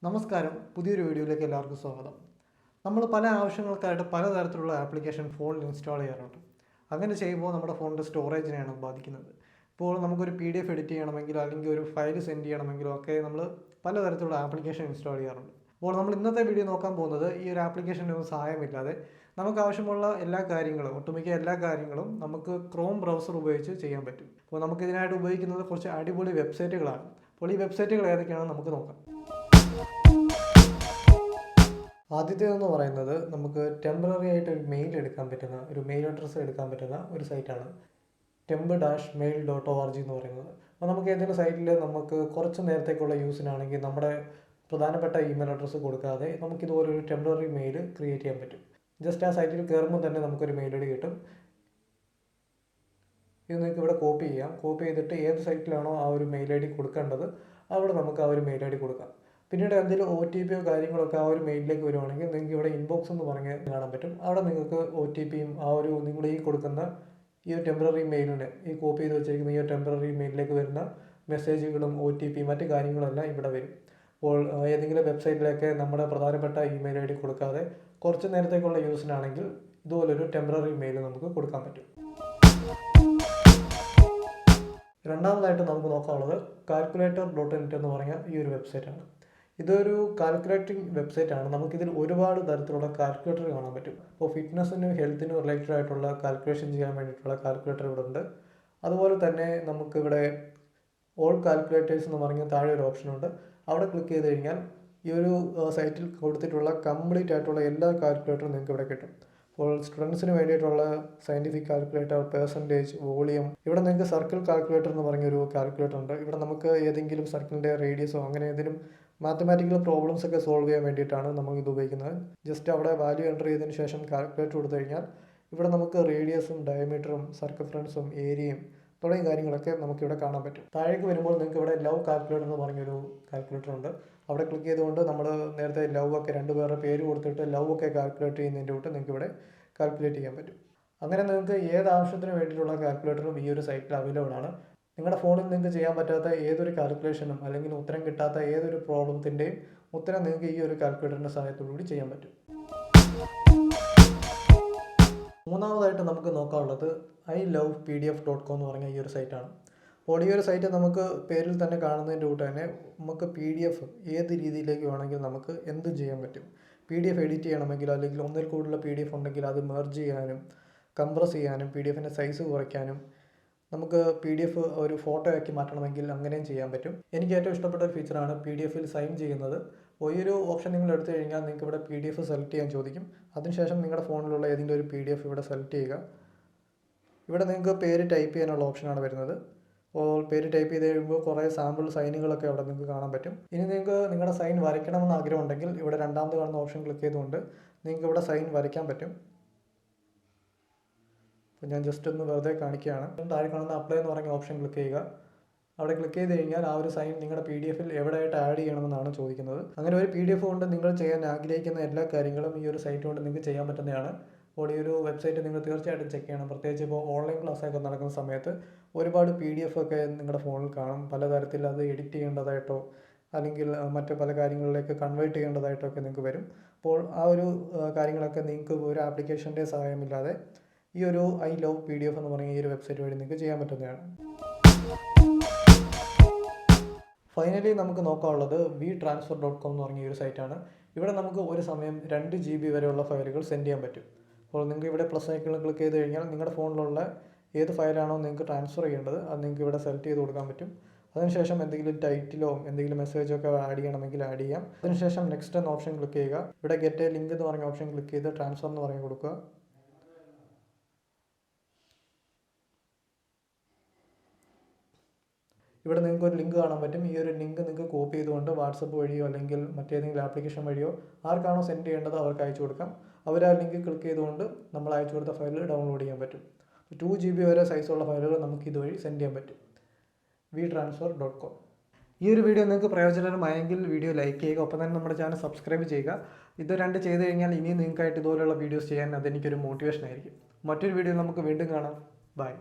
നമസ്കാരം, പുതിയൊരു വീഡിയോയിലേക്ക് എല്ലാവർക്കും സ്വാഗതം. നമ്മൾ പല ആവശ്യങ്ങൾക്കായിട്ട് പലതരത്തിലുള്ള ആപ്ലിക്കേഷൻ ഫോണിൽ ഇൻസ്റ്റാൾ ചെയ്യാറുണ്ട്. അങ്ങനെ ചെയ്യുമ്പോൾ നമ്മുടെ ഫോണിൻ്റെ സ്റ്റോറേജിനെയാണ് ബാധിക്കുന്നത്. ഇപ്പോൾ നമുക്കൊരു PDF എഡിറ്റ് ചെയ്യണമെങ്കിലോ അല്ലെങ്കിൽ ഒരു ഫയൽ സെൻഡ് ചെയ്യണമെങ്കിലോ ഒക്കെ നമ്മൾ പലതരത്തിലുള്ള ആപ്ലിക്കേഷൻ ഇൻസ്റ്റാൾ ചെയ്യാറുണ്ട്. അപ്പോൾ നമ്മൾ ഇന്നത്തെ വീഡിയോ നോക്കാൻ പോകുന്നത് ഈ ഒരു ആപ്ലിക്കേഷൻ്റെ ഒന്നും സഹായമില്ലാതെ നമുക്ക് ആവശ്യമുള്ള എല്ലാ കാര്യങ്ങളും, ഒട്ടുമിക്ക എല്ലാ കാര്യങ്ങളും നമുക്ക് ക്രോം ബ്രൗസർ ഉപയോഗിച്ച് ചെയ്യാൻ പറ്റും. അപ്പോൾ നമുക്കിതിനായിട്ട് ഉപയോഗിക്കുന്നത് കുറച്ച് അടിപൊളി വെബ്സൈറ്റുകളാണ്. അപ്പോൾ ഈ വെബ്സൈറ്റുകൾ ഏതൊക്കെയാണെന്ന് നമുക്ക് നോക്കാം. ആദ്യത്തേതെന്ന് പറയുന്നത് നമുക്ക് ടെമ്പററി ആയിട്ട് ഒരു മെയിൽ എടുക്കാൻ പറ്റുന്ന ഒരു മെയിൽ അഡ്രസ്സ് എടുക്കാൻ പറ്റുന്ന ഒരു സൈറ്റാണ് temp-mail.org എന്ന് പറയുന്നത്. അപ്പോൾ നമുക്ക് ഏതെങ്കിലും സൈറ്റിൽ നമുക്ക് കുറച്ച് നേരത്തേക്കുള്ള യൂസിനാണെങ്കിൽ നമ്മുടെ പ്രധാനപ്പെട്ട ഇമെയിൽ അഡ്രസ്സ് കൊടുക്കാതെ നമുക്കിതുപോലൊരു ടെമ്പററി മെയിൽ ക്രിയേറ്റ് ചെയ്യാൻ പറ്റും. ജസ്റ്റ് ആ സൈറ്റിൽ കയറുമ്പോൾ തന്നെ നമുക്കൊരു മെയിൽ ഐ ഡി കിട്ടും. ഇത് നിങ്ങൾക്ക് ഇവിടെ കോപ്പി ചെയ്യാം. കോപ്പി ചെയ്തിട്ട് ഏത് സൈറ്റിലാണോ ആ ഒരു മെയിൽ ഐ ഡി കൊടുക്കേണ്ടത് അവിടെ നമുക്ക് ആ ഒരു മെയിൽ ഐ ഡി കൊടുക്കാം. പിന്നീട് എന്തെങ്കിലും OTP കാര്യങ്ങളൊക്കെ ആ ഒരു മെയിലിലേക്ക് വരുവാണെങ്കിൽ നിങ്ങൾക്ക് ഇവിടെ ഇൻബോക്സ് എന്ന് പറഞ്ഞ് കാണാൻ പറ്റും. അവിടെ നിങ്ങൾക്ക് OTPയും ആ ഒരു നിങ്ങൾ ഈ കൊടുക്കുന്ന ഈ ഒരു ടെമ്പററി മെയിലിന് ഈ കോപ്പി ചെയ്ത് വെച്ചിരിക്കുന്ന ഈ ഒരു ടെമ്പററി മെയിലിലേക്ക് വരുന്ന മെസ്സേജുകളും OTP മറ്റു കാര്യങ്ങളെല്ലാം ഇവിടെ വരും. അപ്പോൾ ഏതെങ്കിലും വെബ്സൈറ്റിലേക്ക് നമ്മുടെ പ്രധാനപ്പെട്ട ഇമെയിൽ ഐ ഡി കൊടുക്കാതെ കുറച്ച് നേരത്തേക്കുള്ള യൂസിനാണെങ്കിൽ ഇതുപോലൊരു ടെമ്പററി മെയിൽ നമുക്ക് കൊടുക്കാൻ പറ്റും. രണ്ടാമതായിട്ട് നമുക്ക് നോക്കാനുള്ളത് calculator.net എന്ന് പറഞ്ഞ ഈ ഒരു വെബ്സൈറ്റാണ്. ഇതൊരു കാൽക്കുലേറ്റിംഗ് വെബ്സൈറ്റാണ്. നമുക്കിതിൽ ഒരുപാട് തരത്തിലുള്ള കാൽക്കുലേറ്റർ കാണാൻ പറ്റും. അപ്പോൾ ഫിറ്റ്നസ്സിനും ഹെൽത്തിനും റിലേറ്റഡ് ആയിട്ടുള്ള കാൽക്കുലേഷൻ ചെയ്യാൻ വേണ്ടിയിട്ടുള്ള കാൽക്കുലേറ്റർ ഇവിടെ ഉണ്ട്. അതുപോലെ തന്നെ നമുക്കിവിടെ ഓൾ കാൽക്കുലേറ്റേഴ്സ് എന്ന് പറഞ്ഞ താഴെ ഒരു ഓപ്ഷനുണ്ട്. അവിടെ ക്ലിക്ക് ചെയ്ത് കഴിഞ്ഞാൽ ഈ ഒരു സൈറ്റിൽ കൊടുത്തിട്ടുള്ള കംപ്ലീറ്റ് ആയിട്ടുള്ള എല്ലാ കാൽക്കുലേറ്ററും നിങ്ങൾക്ക് ഇവിടെ കിട്ടും. അപ്പോൾ സ്റ്റുഡൻസിന് വേണ്ടിയിട്ടുള്ള സയൻറ്റിഫിക് കാൽക്കുലേറ്റർ, പെർസെൻറ്റേജ്, വോളിയം, ഇവിടെ നിങ്ങൾക്ക് സർക്കിൾ കാൽക്കുലേറ്റർ എന്ന് പറഞ്ഞൊരു കാൽക്കുലേറ്റർ ഉണ്ട്. ഇവിടെ നമുക്ക് ഏതെങ്കിലും സർക്കിളിൻ്റെ റേഡിയസോ അങ്ങനെ ഏതെങ്കിലും മാത്തമാറ്റിക്കൽ പ്രോബ്ലംസ് ഒക്കെ സോൾവ് ചെയ്യാൻ വേണ്ടിയിട്ടാണ് നമുക്ക് ഇത് ഉപയോഗിക്കുന്നത്. ജസ്റ്റ് അവിടെ വാല്യൂ എൻ്റർ ചെയ്തതിന് ശേഷം കാൽക്കുലേറ്റർ കൊടുത്തു കഴിഞ്ഞാൽ ഇവിടെ നമുക്ക് റേഡിയസും ഡയമീറ്ററും സർക്കംഫറൻസും ഏരിയയും തുടങ്ങിയ കാര്യങ്ങളൊക്കെ നമുക്കിവിടെ കാണാൻ പറ്റും. താഴേക്ക് വരുമ്പോൾ നിങ്ങൾക്ക് ഇവിടെ ലവ് കാൽക്കുലേറ്റർ എന്ന് പറഞ്ഞൊരു കാൽക്കുലേറ്റർ ഉണ്ട്. അവിടെ ക്ലിക്ക് ചെയ്തുകൊണ്ട് നമ്മൾ നേരത്തെ ലവ് ഒക്കെ രണ്ടുപേരുടെ പേര് കൊടുത്തിട്ട് ലവ് ഒക്കെ കാൽക്കുലേറ്റ് ചെയ്യുന്നതിൻ്റെ കൂട്ട് നിങ്ങൾക്ക് ഇവിടെ കാൽക്കുലേറ്റ് ചെയ്യാൻ പറ്റും. അങ്ങനെ നിങ്ങൾക്ക് ഏത് ആവശ്യത്തിന് വേണ്ടിയിട്ടുള്ള കാൽക്കുലേറ്ററും ഈ ഒരു സൈറ്റിൽ അവൈലബിൾ ആണ്. നിങ്ങളുടെ ഫോണിൽ നിങ്ങൾക്ക് ചെയ്യാൻ പറ്റാത്ത ഏതൊരു കാൽക്കുലേഷനും അല്ലെങ്കിൽ ഉത്തരം കിട്ടാത്ത ഏതൊരു പ്രോബ്ലത്തിൻ്റെയും ഉത്തരം നിങ്ങൾക്ക് ഈ ഒരു കാൽക്കുലേറ്ററിൻ്റെ സഹായത്തോടുകൂടി ചെയ്യാൻ പറ്റും. മൂന്നാമതായിട്ട് നമുക്ക് നോക്കാനുള്ളത് ilovepdf.com എന്ന് പറഞ്ഞ ഈ ഒരു സൈറ്റാണ്. അപ്പോൾ ഈ ഒരു സൈറ്റ് നമുക്ക് പേരിൽ തന്നെ കാണുന്നതിൻ്റെ കൂട്ട് തന്നെ നമുക്ക് PDF ഏത് രീതിയിലേക്ക് വേണമെങ്കിൽ നമുക്ക് എന്തും ചെയ്യാൻ പറ്റും. PDF എഡിറ്റ് ചെയ്യണമെങ്കിലോ അല്ലെങ്കിൽ ഒന്നിൽ കൂടുതൽ PDF ഉണ്ടെങ്കിൽ അത് മെർജ് ചെയ്യാനും കംപ്രസ് ചെയ്യാനും PDFൻ്റെ സൈസ് കുറയ്ക്കാനും നമുക്ക് PDF ഒരു ഫോട്ടോ ആക്കി മാറ്റണമെങ്കിൽ അങ്ങനെയും ചെയ്യാൻ പറ്റും. എനിക്ക് ഏറ്റവും ഇഷ്ടപ്പെട്ട ഒരു ഫീച്ചറാണ് PDF-ൽ സൈൻ ചെയ്യുന്നത്. ഈ ഒരു ഓപ്ഷൻ നിങ്ങൾ എടുത്തു കഴിഞ്ഞാൽ നിങ്ങൾക്ക് ഇവിടെ PDF സെലക്ട് ചെയ്യാൻ ചോദിക്കും. അതിനുശേഷം നിങ്ങളുടെ ഫോണിലുള്ള ഏതെങ്കിലും ഒരു PDF ഇവിടെ സെലക്ട് ചെയ്യുക. ഇവിടെ നിങ്ങൾക്ക് പേര് ടൈപ്പ് ചെയ്യാനുള്ള ഓപ്ഷനാണ് വരുന്നത്. അപ്പോൾ പേര് ടൈപ്പ് ചെയ്ത് കഴിയുമ്പോൾ കുറേ സാമ്പിൾ സൈനുകളൊക്കെ അവിടെ നിങ്ങൾക്ക് കാണാൻ പറ്റും. ഇനി നിങ്ങൾക്ക് നിങ്ങളുടെ സൈൻ വരയ്ക്കണമെന്ന് ആഗ്രഹമുണ്ടെങ്കിൽ ഇവിടെ രണ്ടാമത് കാണുന്ന ഓപ്ഷൻ ക്ലിക്ക് ചെയ്തുകൊണ്ട് നിങ്ങൾക്ക് ഇവിടെ സൈൻ വരയ്ക്കാൻ പറ്റും. അപ്പോൾ ഞാൻ ജസ്റ്റ് ഒന്ന് വെറുതെ കാണിക്കുകയാണ്. താഴെ കാണുന്ന അപ്ലൈ എന്ന് പറഞ്ഞ ഓപ്ഷൻ ക്ലിക്ക് ചെയ്യുക. അവിടെ ക്ലിക്ക് ചെയ്ത് കഴിഞ്ഞാൽ ആ ഒരു സൈൻ നിങ്ങളുടെ PDF-ൽ എവിടെയായിട്ട് ആഡ് ചെയ്യണമെന്നാണ് ചോദിക്കുന്നത്. അങ്ങനെ ഒരു PDF കൊണ്ട് നിങ്ങൾ ചെയ്യാൻ ആഗ്രഹിക്കുന്ന എല്ലാ കാര്യങ്ങളും ഈ ഒരു സൈറ്റ് കൊണ്ട് നിങ്ങൾക്ക് ചെയ്യാൻ പറ്റുന്നതാണ്. അപ്പോൾ ഈ ഒരു വെബ്സൈറ്റ് നിങ്ങൾ തീർച്ചയായിട്ടും ചെക്ക് ചെയ്യണം. പ്രത്യേകിച്ച് ഇപ്പോൾ ഓൺലൈൻ ക്ലാസ്സൊക്കെ നടക്കുന്ന സമയത്ത് ഒരുപാട് PDF ഒക്കെ നിങ്ങളുടെ ഫോണിൽ കാണും. പലതരത്തിൽ അത് എഡിറ്റ് ചെയ്യേണ്ടതായിട്ടോ അല്ലെങ്കിൽ മറ്റ് പല കാര്യങ്ങളിലേക്ക് കൺവേർട്ട് ചെയ്യേണ്ടതായിട്ടോ ഒക്കെ നിങ്ങൾക്ക് വരും. അപ്പോൾ ആ ഒരു കാര്യങ്ങളൊക്കെ നിങ്ങൾക്ക് ഒരു ആപ്ലിക്കേഷൻ്റെ സഹായമില്ലാതെ ഈ ഒരു ilovepdf എന്ന് പറയുന്ന ഈ ഒരു വെബ്സൈറ്റ് വഴി നിങ്ങൾക്ക് ചെയ്യാൻ പറ്റുന്നതാണ്. ഫൈനലി നമുക്ക് നോക്കാനുള്ളത് vtransfer.com എന്ന് പറഞ്ഞ ഈ ഒരു സൈറ്റാണ്. ഇവിടെ നമുക്ക് ഒരു സമയം 2 GB വരെയുള്ള ഫയലുകൾ സെൻഡ് ചെയ്യാൻ പറ്റും. അപ്പോൾ നിങ്ങൾക്ക് ഇവിടെ പ്ലസ് ഐക്കണിൽ ക്ലിക്ക് ചെയ്ത് കഴിഞ്ഞാൽ നിങ്ങളുടെ ഫോണിലുള്ള ഏത് ഫയലാണോ നിങ്ങൾക്ക് ട്രാൻസ്ഫർ ചെയ്യേണ്ടത് അത് നിങ്ങൾക്ക് ഇവിടെ സെലക്ട് ചെയ്ത് കൊടുക്കാൻ പറ്റും. അതിനുശേഷം എന്തെങ്കിലും ടൈറ്റിലോ എന്തെങ്കിലും മെസ്സേജോ ഒക്കെ ആഡ് ചെയ്യണമെങ്കിൽ ആഡ് ചെയ്യാം. അതിനുശേഷം നെക്സ്റ്റ് എന്ന ഓപ്ഷൻ ക്ലിക്ക് ചെയ്യുക. ഇവിടെ ഗെറ്റ് എ ലിങ്ക് എന്ന് പറഞ്ഞ ഓപ്ഷൻ ക്ലിക്ക് ചെയ്ത് ട്രാൻസ്ഫർ എന്ന് പറഞ്ഞ് കൊടുക്കുക. ഇവിടെ നിങ്ങൾക്ക് ഒരു ലിങ്ക് കാണാൻ പറ്റും. ഈ ഒരു ലിങ്ക് നിങ്ങൾക്ക് കോപ്പി ചെയ്തുകൊണ്ട് വാട്സപ്പ് വഴിയോ അല്ലെങ്കിൽ മറ്റേതെങ്കിലും ആപ്ലിക്കേഷൻ വഴിയോ ആർക്കാണോ സെൻഡ് ചെയ്യേണ്ടത് അവർക്ക് അയച്ചു കൊടുക്കാം. അവർ ആ ലിങ്ക് ക്ലിക്ക് ചെയ്തുകൊണ്ട് നമ്മൾ അയച്ചു കൊടുത്ത ഫയൽ ഡൗൺലോഡ് ചെയ്യാൻ പറ്റും. 2 GB വരെ സൈസുള്ള ഫയലുകൾ നമുക്ക് ഇതുവഴി സെൻഡ് ചെയ്യാൻ പറ്റും. vtransfer.com. ഈ ഒരു വീഡിയോ നിങ്ങൾക്ക് പ്രയോജനകരമായെങ്കിൽ വീഡിയോ ലൈക്ക് ചെയ്യുക. ഒപ്പം തന്നെ നമ്മുടെ ചാനൽ സബ്സ്ക്രൈബ് ചെയ്യുക. ഇത് രണ്ട് ചെയ്ത് കഴിഞ്ഞാൽ ഇനിയും നിങ്ങൾക്കായിട്ട് ഇതുപോലെയുള്ള വീഡിയോസ് ചെയ്യാൻ അതെനിക്കൊരു മോട്ടിവേഷൻ ആയിരിക്കും. മറ്റൊരു വീഡിയോ നമുക്ക് വീണ്ടും കാണാം. ബൈ.